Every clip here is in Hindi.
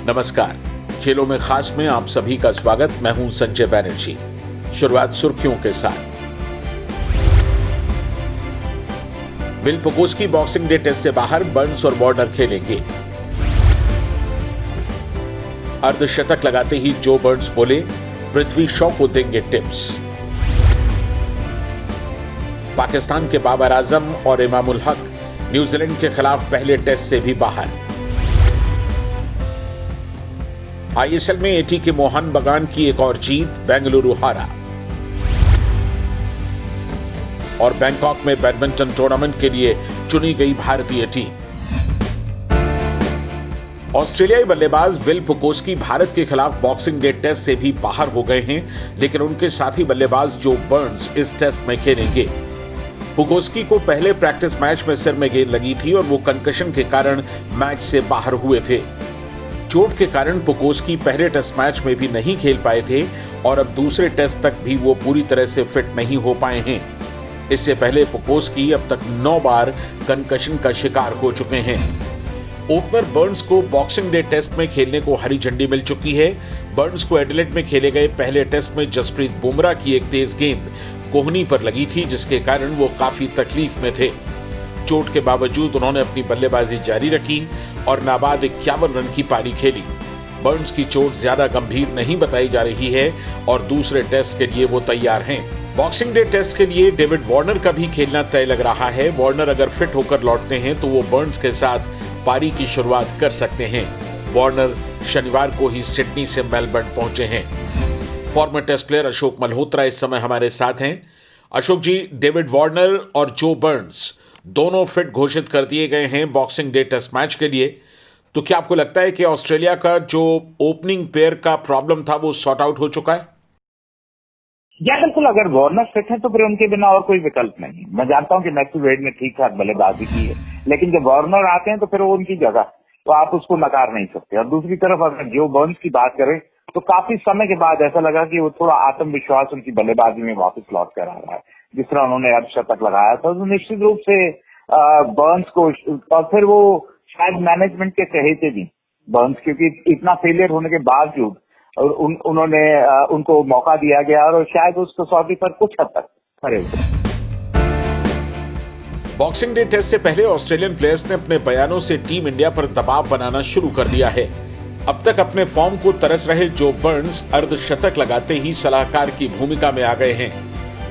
नमस्कार, खेलों में खास में आप सभी का स्वागत। मैं हूं संजय बैनर्जी। शुरुआत सुर्खियों के साथ। विल पुकोस्की बॉक्सिंग डे टेस्ट से बाहर, बर्न्स और वार्नर खेलेंगे। अर्धशतक लगाते ही जो बर्न्स बोले, पृथ्वी शॉ को देंगे टिप्स। पाकिस्तान के बाबर आजम और इमामुल हक न्यूजीलैंड के खिलाफ पहले टेस्ट से भी बाहर। आईएसएल में एटी के मोहन बगान की एक और जीत, बेंगलुरु हारा। और बैंकॉक में बैडमिंटन टूर्नामेंट के लिए चुनी गई भारतीय टीम। ऑस्ट्रेलियाई बल्लेबाज विल पुकोस्की भारत के खिलाफ बॉक्सिंग डे टेस्ट से भी बाहर हो गए हैं, लेकिन उनके साथी बल्लेबाज जो बर्न्स इस टेस्ट में खेलेंगे। पुकोस्की को पहले प्रैक्टिस मैच में सिर में गेंद लगी थी और वो कंकशन के कारण मैच से बाहर हुए थे। चोट के कारण पुकोस्की पहले टेस्ट मैच में भी नहीं खेल पाए थे और अब दूसरे टेस्ट तक भी वो पूरी तरह से फिट नहीं हो पाए हैं। इससे पहले पुकोस्की अब तक 9 बार कंकशन का शिकार हो चुके हैं। ओपनर बर्न्स को बॉक्सिंग डे टेस्ट में खेलने को हरी झंडी मिल चुकी है। बर्न्स को एडिलेड में खेले गए पहले टेस्ट में जसप्रीत बुमराह की एक तेज गेंद कोहनी पर लगी थी, जिसके कारण वो काफी तकलीफ में थे। चोट के बावजूद उन्होंने अपनी बल्लेबाजी जारी रखी और नाबाद 51 रन की पारी खेली। बर्न्स की चोट ज्यादा गंभीर नहीं बताई जा रही है और दूसरे टेस्ट के लिए वो तैयार हैं। बॉक्सिंग डे टेस्ट के लिए डेविड वार्नर का भी खेलना तय लग रहा है। वार्नर अगर फिट होकर लौटते हैं तो वो बर्न्स के साथ पारी की शुरुआत कर सकते हैं। वार्नर शनिवार को ही सिडनी से मेलबर्न पहुंचे हैं। Former test player Ashok Malhotra इस समय हमारे साथ हैं। अशोक जी, डेविड वार्नर और जो बर्न्स दोनों फिट घोषित कर दिए गए हैं बॉक्सिंग डे टेस्ट मैच के लिए, तो क्या आपको लगता है कि ऑस्ट्रेलिया का जो ओपनिंग पेयर का प्रॉब्लम था वो सॉर्ट आउट हो चुका है? या बिल्कुल, अगर वार्नर फिट है तो फिर उनके बिना और कोई विकल्प नहीं। मैं जानता हूं कि मैथ्यू वेड ने ठीक ठाक बल्लेबाजी की है, लेकिन जब वार्नर आते हैं तो फिर वो उनकी जगह, तो आप उसको नकार नहीं सकते। और दूसरी तरफ अगर जो बर्न्स की बात करें तो काफी समय के बाद ऐसा लगा कि वो थोड़ा आत्मविश्वास उनकी बल्लेबाजी में वापस लौट कर आ रहा है। जिस तरह उन्होंने अर्धशतक लगाया था तो निश्चित रूप से बर्न्स को, और फिर वो शायद मैनेजमेंट के चहेते भी बर्न्स, क्योंकि इतना फेलियर होने के बावजूद उन्होंने उनको मौका दिया गया और शायद उस कसौटी पर कुछ हद तक खरे उतरे। बॉक्सिंग डे टेस्ट से पहले ऑस्ट्रेलियन प्लेयर्स ने अपने बयानों से टीम इंडिया पर दबाव बनाना शुरू कर दिया है। अब तक अपने फॉर्म को तरस रहे जो बर्न्स अर्धशतक लगाते ही सलाहकार की भूमिका में आ गए हैं।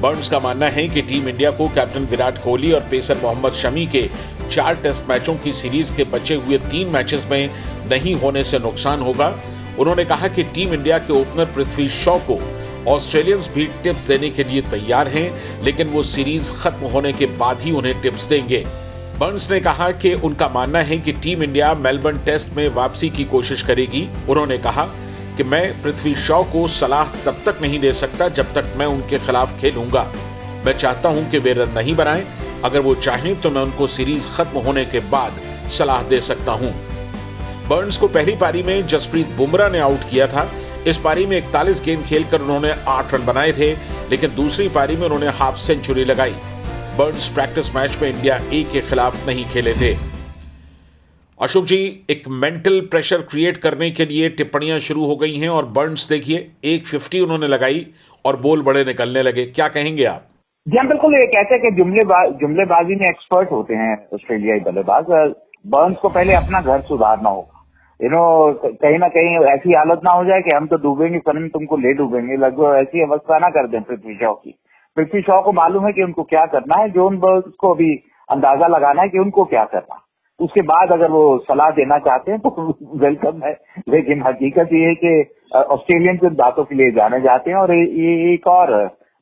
बर्न्स का मानना है कि टीम इंडिया को कैप्टन विराट कोहली और पेसर मोहम्मद शमी के 4 टेस्ट मैचों की सीरीज के बचे हुए 3 मैचेस में नहीं होने से नुकसान होगा। उन्होंने कहा कि टीम इंडिया के ओपनर पृथ्वी शॉ को ऑस्ट्रेलियंस भी टिप्स देने के लिए तैयार हैं, लेकिन वो सीरीज खत्म होने के बाद ही उन्हें टिप्स देंगे। बर्न्स ने कहा कि उनका मानना है कि टीम इंडिया मेलबर्न टेस्ट में वापसी की कोशिश करेगी। उन्होंने कहा कि मैं पृथ्वी शॉ को सलाह तब तक नहीं दे सकता जब तक मैं उनके खिलाफ खेलूंगा। मैं चाहता हूं कि वे रन नहीं बनाएं। अगर वो चाहें तो मैं उनको सीरीज खत्म होने के बाद सलाह दे सकता हूं। बर्न्स को पहली पारी में जसप्रीत बुमराह ने आउट किया था। इस पारी में 41 गेंद खेलकर उन्होंने 8 रन बनाए थे, लेकिन दूसरी पारी में उन्होंने हाफ सेंचुरी लगाई। बर्न्स प्रैक्टिस मैच में इंडिया ए के खिलाफ नहीं खेले थे। अशोक जी, एक मेंटल प्रेशर क्रिएट करने के लिए टिप्पणियां शुरू हो गई हैं और बर्न्स देखिए 150 उन्होंने लगाई और बोल बड़े निकलने लगे। क्या कहेंगे आप? जी हाँ, बिल्कुल। ये कहते हैं कि जुमलेबाजी में एक्सपर्ट होते हैं ऑस्ट्रेलियाई बल्लेबाज। बर्न्स को पहले अपना घर सुधारना होगा। कहीं ना कहीं ऐसी हालत ना हो जाए कि हम तो डूबेंगे, फिर तुमको ले डूबेंगे, लगभग ऐसी अवस्था ना कर दें पृथ्वी शॉ की। पृथ्वी शॉ को मालूम है कि उनको क्या करना है, जोन बर्न्स को भी अंदाजा लगाना है कि उनको क्या करना है। उसके बाद अगर वो सलाह देना चाहते हैं तो वेलकम है, लेकिन हकीकत ये है कि ऑस्ट्रेलियन के बातों के लिए जाने जाते हैं। और ये एक और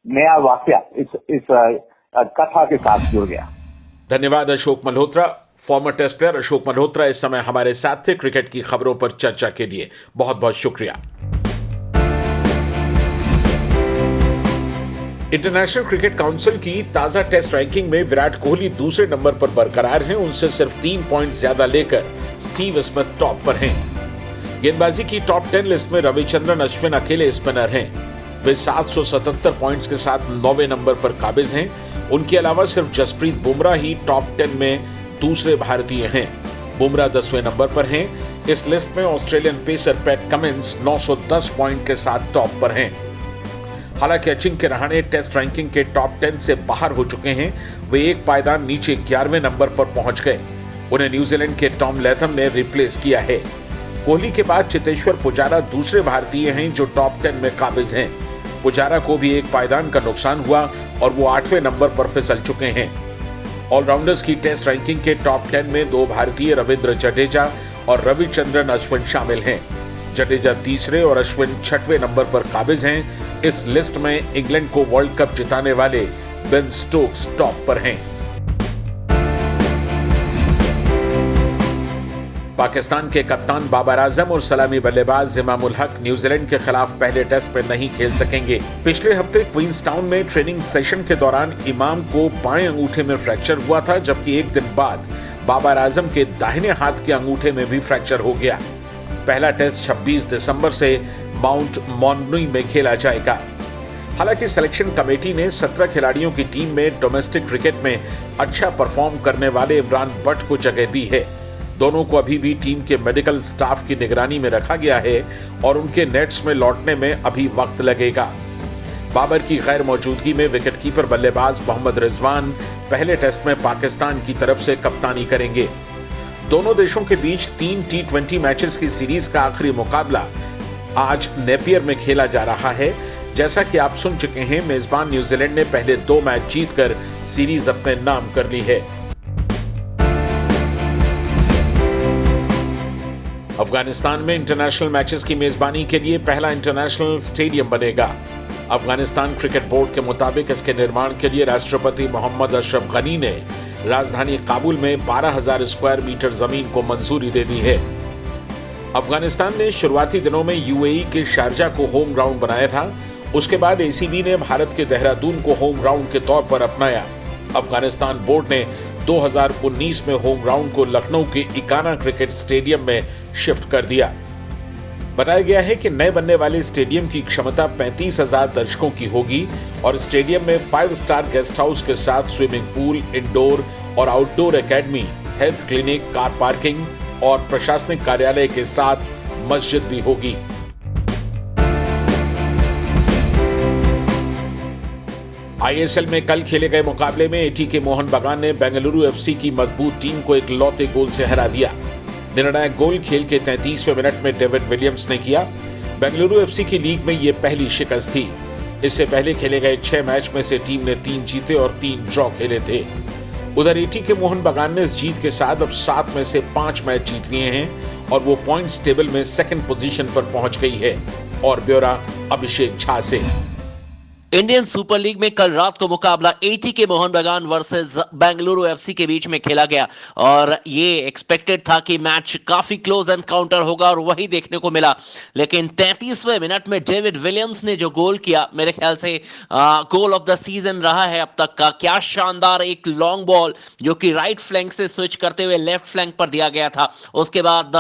नया वाकया इस कथा के साथ जुड़ गया। धन्यवाद Ashok Malhotra. Former test player Ashok Malhotra इस समय हमारे साथ थे क्रिकेट की खबरों पर चर्चा के लिए। बहुत बहुत शुक्रिया। इंटरनेशनल क्रिकेट काउंसिल की ताजा टेस्ट रैंकिंग में विराट कोहली दूसरे नंबर पर बरकरार हैं। उनसे सिर्फ 3 पॉइंट ज्यादा लेकर स्टीव स्मिथ टॉप पर हैं। गेंदबाजी की टॉप 10 लिस्ट में रविचंद्रन अश्विन अकेले स्पिनर हैं। वे 777 पॉइंट्स के साथ 9वें नंबर पर काबिज हैं। उनके अलावा सिर्फ जसप्रीत बुमराह ही टॉप 10 में दूसरे भारतीय हैं। बुमराह 10वें नंबर पर हैं। इस लिस्ट में Australian pacer PAT Cummins 910 point के साथ टॉप पर हैं। हालांकि अजिंक्य रहाणे टेस्ट रैंकिंग के टॉप 10 से बाहर हो चुके हैं। वे एक पायदान नीचे 11वें नंबर पर पहुंच गए। उन्हें न्यूजीलैंड के टॉम लैथम ने रिप्लेस किया है। कोहली के बाद चेतेश्वर पुजारा दूसरे भारतीय हैं जो टॉप 10 में काबिज हैं। पुजारा को भी एक पायदान का नुकसान हुआ और वो 8वें नंबर पर फिसल चुके हैं। ऑलराउंडर्स की टेस्ट रैंकिंग के टॉप 10 में 2 भारतीय रविंद्र जडेजा और रविचंद्रन अश्विन शामिल हैं। जडेजा तीसरे और अश्विन 6वें नंबर पर काबिज हैं। इस लिस्ट में इंग्लैंड को वर्ल्ड कप जिताने वाले बेन स्टोक्स टॉप पर हैं। पाकिस्तान के कप्तान बाबर आजम और सलामी बल्लेबाज इमामुल हक न्यूजीलैंड के खिलाफ पहले टेस्ट में नहीं खेल सकेंगे। पिछले हफ्ते क्वींसटाउन में ट्रेनिंग सेशन के दौरान इमाम को बाएं अंगूठे में फ्रैक्चर हुआ था, जबकि एक दिन बाद बाबर आजम के दाहिने हाथ के अंगूठे में भी फ्रैक्चर हो गया। पहला टेस्ट 26 दिसंबर से माउंट मॉन्गनुई में खेला जाएगा। हालांकि सिलेक्शन कमेटी ने 17 खिलाड़ियों की टीम में डोमेस्टिक क्रिकेट में अच्छा परफॉर्म करने वाले इमरान बट को जगह दी है। दोनों को अभी भी टीम के मेडिकल स्टाफ की निगरानी में रखा गया है और उनके नेट्स में लौटने में अभी वक्त लगेगा। बाबर की गैर मौजूदगी में विकेटकीपर बल्लेबाज मोहम्मद रिजवान पहले टेस्ट में पाकिस्तान की तरफ से कप्तानी करेंगे। दोनों देशों के बीच 3 T20 मैचेस की सीरीज का आखिरी मुकाबला आज नेपियर में खेला जा रहा है। जैसा कि आप सुन चुके हैं, मेजबान न्यूजीलैंड ने पहले 2 मैच जीतकर सीरीज अपने नाम कर ली है। अफगानिस्तान में इंटरनेशनल मैचेस की मेजबानी के लिए पहला इंटरनेशनल स्टेडियम बनेगा। अफगानिस्तान क्रिकेट बोर्ड के मुताबिक इसके निर्माण के लिए राष्ट्रपति मोहम्मद अशरफ गनी ने राजधानी काबुल में 12,000 स्क्वायर मीटर जमीन को मंजूरी दे दी है। अफगानिस्तान ने शुरुआती दिनों में यूएई के शारजा को होम ग्राउंड बनाया था। उसके बाद एसीबी ने भारत के देहरादून को होम ग्राउंड के तौर पर अपनाया। अफगानिस्तान बोर्ड ने 2019 में होम ग्राउंड को लखनऊ के इकाना क्रिकेट स्टेडियम में शिफ्ट कर दिया। बताया गया है कि नए बनने वाले स्टेडियम की क्षमता 35,000 दर्शकों की होगी और स्टेडियम में 5 स्टार गेस्ट हाउस के साथ स्विमिंग पूल, इंडोर और outdoor academy, health clinic, car parking और प्रशासनिक कार्यालय के साथ मस्जिद भी होगी। आईएसएल में कल खेले गए मुकाबले में एटीके मोहन बगान ने बेंगलुरु एफसी की मजबूत टीम को एक लौते गोल से हरा दिया। निर्णायक गोल खेल के 33वें मिनट में डेविड विलियम्स ने किया। बेंगलुरु एफसी की लीग में यह पहली शिकस्त थी। इससे पहले खेले गए 6 मैच में से टीम ने 3 जीते और 3 ड्रॉ खेले थे। उधर एटीके मोहन बगान ने इस जीत के साथ अब 7 में से 5 मैच जीत लिए हैं और वो पॉइंट्स टेबल में 2nd पोजीशन पर पहुंच गई है। और ब्यौरा अभिषेक झा से। इंडियन सुपर लीग में कल रात को मुकाबला एटीके मोहन बगान वर्सेस बेंगलुरु एफसी के बीच में खेला गया और ये एक्सपेक्टेड था कि मैच काफी क्लोज एनकाउंटर होगा और वही देखने को मिला। लेकिन 33वें मिनट में डेविड विलियम्स ने जो गोल किया, मेरे ख्याल से गोल ऑफ द सीजन रहा है अब तक का। क्या शानदार एक लॉन्ग बॉल जो कि राइट फ्लैंक से स्विच करते हुए लेफ्ट फ्लैंक पर दिया गया था। उसके बाद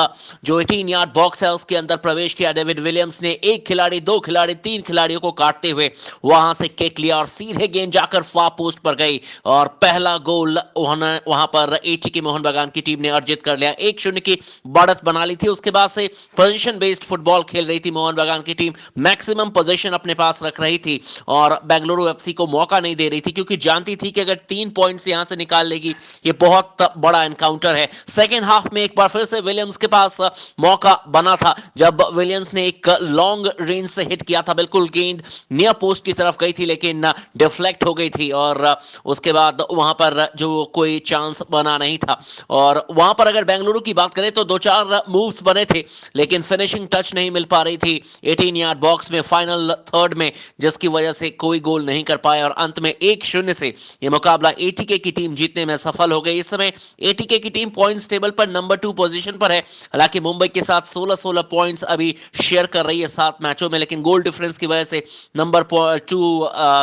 जो 18 यार्ड बॉक्स है उसके अंदर प्रवेश किया डेविड विलियम्स ने। 1 खिलाड़ी, 2 खिलाड़ी, 3 खिलाड़ियों को काटते हुए वहां से किक लिया और सीधे गेंद जाकर फार पोस्ट पर गई और पहला गोल वहां पर एटीके मोहन बगान की टीम ने अर्जित कर लिया। 1-0 की बढ़त बना ली थी। उसके बाद से पोजीशन बेस्ड फुटबॉल खेल रही थी मोहन बगान की टीम। मैक्सिमम पोजीशन अपने पास रख रही थी और बेंगलुरु एफसी को मौका नहीं दे रही थी क्योंकि जानती थी कि अगर 3 पॉइंट्स यहां से निकाल लेगी ये बहुत बड़ा एनकाउंटर है। सेकेंड हाफ में एक बार फिर से विलियम्स के पास मौका बना था जब विलियम्स ने एक लॉन्ग रेंज से हिट किया था। बिल्कुल गेंद नियर पोस्ट की तरफ गई थी लेकिन डिफ्लेक्ट हो गई थी और उसके बाद वहां पर जो कोई चांस बना नहीं था। और वहां पर अगर बेंगलुरु की बात करें तो 2-4 मूव्स बने थे लेकिन फिनिशिंग टच नहीं मिल पा रही थी 18 यार्ड बॉक्स में फाइनल थर्ड में, जिसकी वजह से कोई गोल नहीं कर पाया और अंत में 1-0 से यह मुकाबला एटीके की टीम जीतने में सफल हो गई। इस समय एटीके की टीम पॉइंट्स टेबल पर नंबर 2 पोजीशन पर है। हालांकि मुंबई के साथ 16-16 पॉइंट्स अभी शेयर कर रही है 7 मैचों में, लेकिन गोल डिफरेंस की वजह से नंबर 2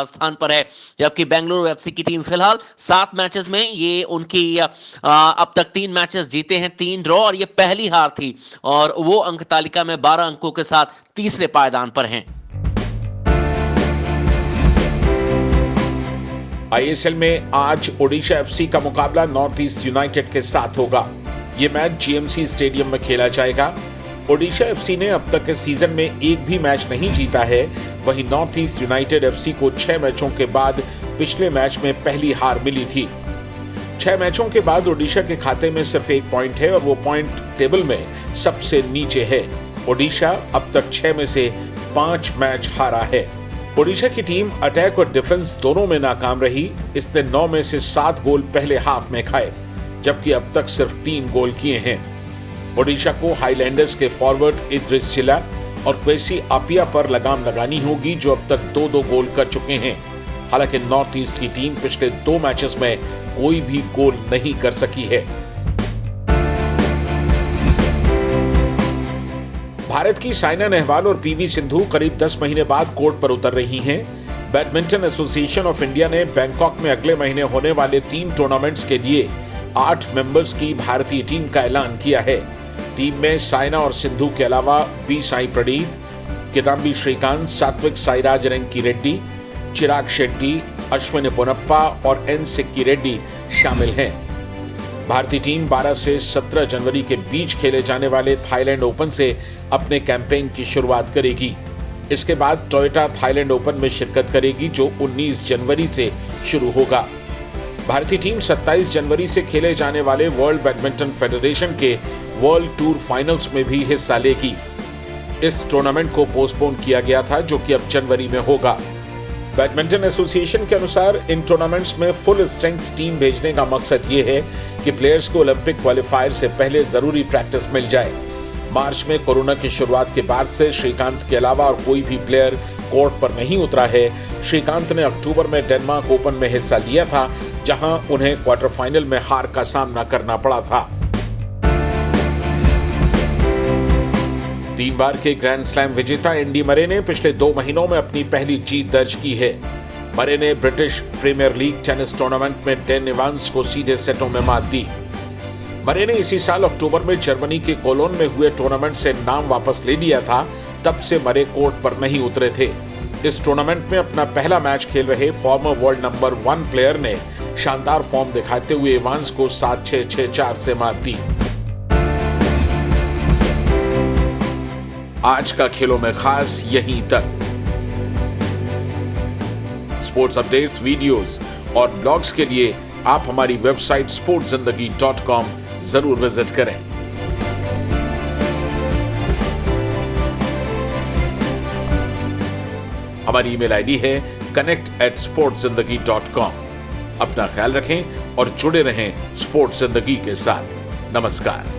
स्थान पर है, जबकि बेंगलुरु एफसी की टीम फिलहाल 7 मैचेस में ये उनकी अब तक 3 मैचेस जीते हैं, 3 ड्रॉ और ये पहली हार थी और वो अंक तालिका में 12 अंकों के साथ तीसरे पायदान पर हैं। आईएसएल में आज ओडिशा एफसी का मुकाबला नॉर्थ ईस्ट यूनाइटेड के साथ होगा। ये मैच जीएमसी स्टेडियम में खेला जाएगा। ओडिशा एफसी ने अब तक के सीजन में एक भी मैच नहीं जीता है, वहीं नॉर्थ ईस्ट यूनाइटेड एफसी को 6 मैचों के बाद पिछले मैच में पहली हार मिली थी। 6 मैचों के बाद ओडिशा के खाते में सिर्फ 1 पॉइंट है और वो पॉइंट टेबल में सबसे नीचे है। ओडिशा अब तक 6 में से 5 मैच हारा है। ओडिशा की टीम अटैक और डिफेंस दोनों में नाकाम रही। इसने 9 में से 7 गोल पहले हाफ में खाए, जबकि अब तक सिर्फ 3 गोल किए हैं। ओडिशा को हाईलैंडर्स के फॉरवर्ड इद्रिस चिला और क्वेसी आपिया पर लगाम लगानी होगी, जो अब तक 2-2 गोल कर चुके हैं। हालांकि नॉर्थ ईस्ट की टीम पिछले 2 मैचेस में कोई भी गोल नहीं कर सकी है। भारत की साइना नेहवाल और पीवी सिंधु करीब 10 महीने बाद कोर्ट पर उतर रही हैं। बैडमिंटन एसोसिएशन ऑफ इंडिया ने बैंकॉक में अगले महीने होने वाले 3 टूर्नामेंट्स के लिए 8 मेंबर्स की भारतीय टीम का ऐलान किया है। टीम में साइना और सिंधु के अलावा बी साई प्रणीत, किदांबी श्रीकांत, सात्विक साईराज रंकी रेड्डी, चिराग शेट्टी, अश्विनी पोनप्पा और एन सिक्की रेड्डी शामिल हैं। भारतीय टीम 12 से 17 जनवरी के बीच खेले जाने वाले थाईलैंड ओपन से अपने कैंपेन की शुरुआत करेगी। इसके बाद टोयोटा थाईलैंड ओपन में शिरकत करेगी, जो 19 जनवरी से शुरू होगा। भारतीय टीम 27 जनवरी से खेले जाने वाले वर्ल्ड बैडमिंटन फेडरेशन के वर्ल्ड टूर फाइनल्स में भी हिस्सा लेगी। इस टूर्नामेंट को पोस्टपोन किया गया था, जो कि अब जनवरी में होगा। बैडमिंटन एसोसिएशन के अनुसार इन टूर्नामेंट्स में फुल स्ट्रेंथ टीम भेजने का मकसद ये है कि प्लेयर्स को ओलंपिक क्वालिफायर से पहले जरूरी प्रैक्टिस मिल जाए। मार्च में कोरोना की शुरुआत के बाद से श्रीकांत के अलावा और कोई भी प्लेयर कोर्ट पर नहीं उतरा है। श्रीकांत ने अक्टूबर में डेनमार्क ओपन में हिस्सा लिया था, जहां उन्हें क्वार्टर फाइनल में हार का सामना करना पड़ा था। 3 बार के ग्रैंड स्लैम विजेता एंडी मरे ने पिछले 2 महीनों में अपनी पहली जीत दर्ज की है। मरे ने British premier league tennis tournament में डेन इवांस को सीधे सेटों में मात दी। मरे ने इसी साल अक्टूबर में जर्मनी के कोलोन में हुए टूर्नामेंट से नाम वापस ले लिया था। तब से मरे कोर्ट पर नहीं उतरे थे। इस टूर्नामेंट में अपना पहला मैच खेल रहे फॉर्मर वर्ल्ड नंबर 1 प्लेयर ने शानदार फॉर्म दिखाते हुए इवांस को 7-6, 6-4 से मात दी। आज का खेलों में खास यहीं तक। स्पोर्ट्स अपडेट्स, वीडियोस और ब्लॉग्स के लिए आप हमारी वेबसाइट sportszindagi.com जरूर विजिट करें। हमारी ईमेल आईडी है connect@sportszindagi.com। अपना ख्याल रखें और जुड़े रहें स्पोर्ट्स जिंदगी के साथ। नमस्कार।